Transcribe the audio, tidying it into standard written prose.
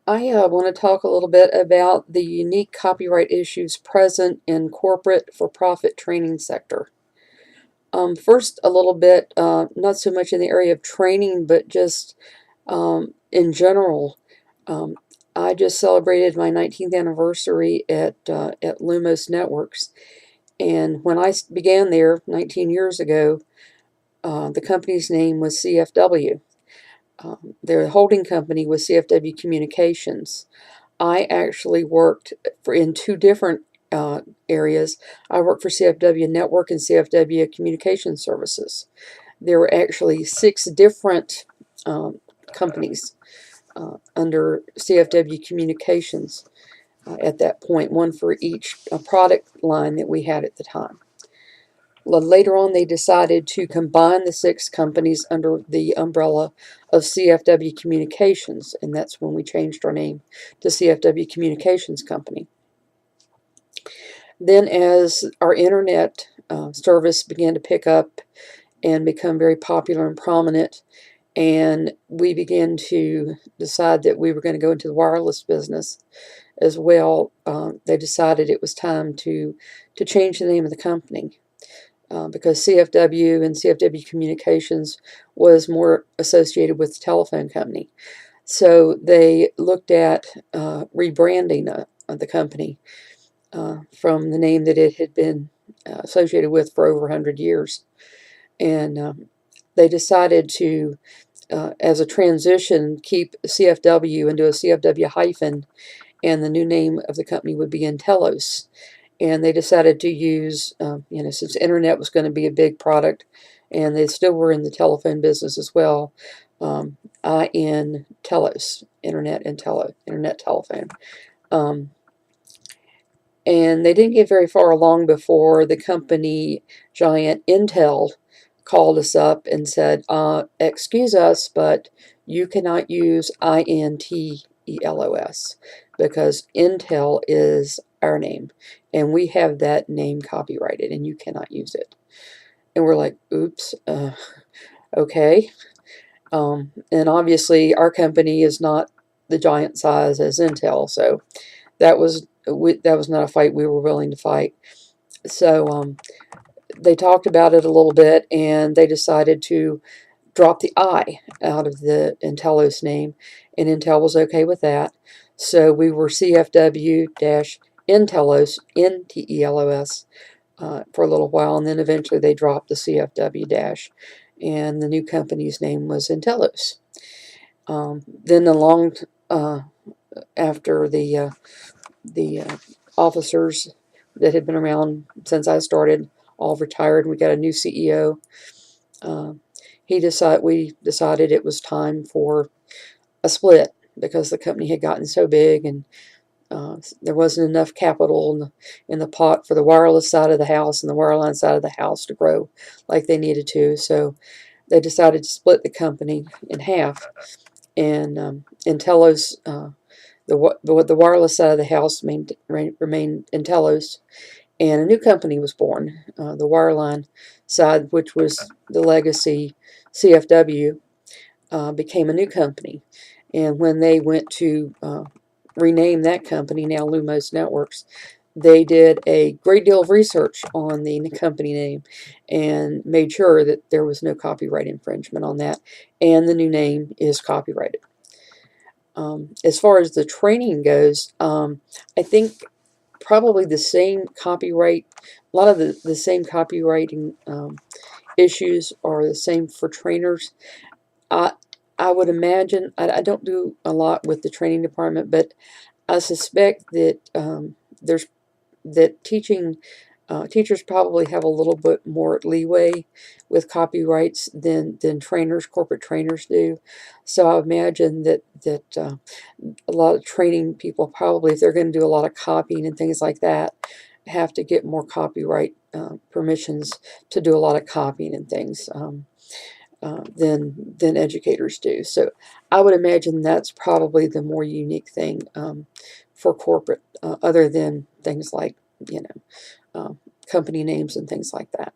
I want to talk a little bit about the unique copyright issues present in corporate for-profit training sector. First, a little bit, not so much in the area of training, but just in general. Um, I just celebrated my 19th anniversary at Lumos Networks, and when I began there 19 years ago, the company's name was CFW. Their holding company was CFW Communications. I actually worked in two different areas. I worked for CFW Network and CFW Communication Services. There were actually 6 different companies under CFW Communications at that point, one for each product line that we had at the time. Later on, they decided to combine the 6 companies under the umbrella of CFW Communications, and that's when we changed our name to CFW Communications Company. Then, as our internet service began to pick up and become very popular and prominent, and we began to decide that we were going to go into the wireless business as well, they decided it was time to change the name of the company. Because CFW and CFW Communications was more associated with the telephone company. So they looked at rebranding the company from the name that it had been associated with for over 100 years. And they decided to, as a transition, keep CFW into a CFW hyphen, and the new name of the company would be Intellos. And they decided to use, since internet was going to be a big product, and they still were in the telephone business as well, IN Telos, Internet and Internet Telephone. And they didn't get very far along before the company giant Intel called us up and said, excuse us, but you cannot use INTELOS because Intel is our name, and we have that name copyrighted, and you cannot use it. And we're like, oops, okay. And obviously, our company is not the giant size as Intel, so that was not a fight we were willing to fight. So they talked about it a little bit, and they decided to drop the I out of the Intellos name, and Intel was okay with that. So we were CFW-Intelos, N-T-E-L-O-S, for a little while, and then eventually they dropped the CFW-, and the new company's name was Intellos. Then along after the officers that had been around since I started all retired, and we got a new CEO. We decided it was time for a split because the company had gotten so big, and there wasn't enough capital in the pot for the wireless side of the house and the wireline side of the house to grow like they needed to. So they decided to split the company in half, and Intellos, the wireless side of the house remained Intellos, and a new company was born, the wireline side, which was the legacy CFW, became a new company. And when they went to rename that company, now Lumos Networks, they did a great deal of research on the company name and made sure that there was no copyright infringement on that, and the new name is copyrighted. As far as the training goes, I think probably the same copyright, a lot of the same copywriting issues are the same for trainers. I would imagine, I don't do a lot with the training department, but I suspect that teachers probably have a little bit more leeway with copyrights than corporate trainers do. So I imagine that a lot of training people probably, if they're going to do a lot of copying and things like that, have to get more copyright permissions to do a lot of copying and things than educators do. So I would imagine that's probably the more unique thing for corporate, other than things like company names and things like that.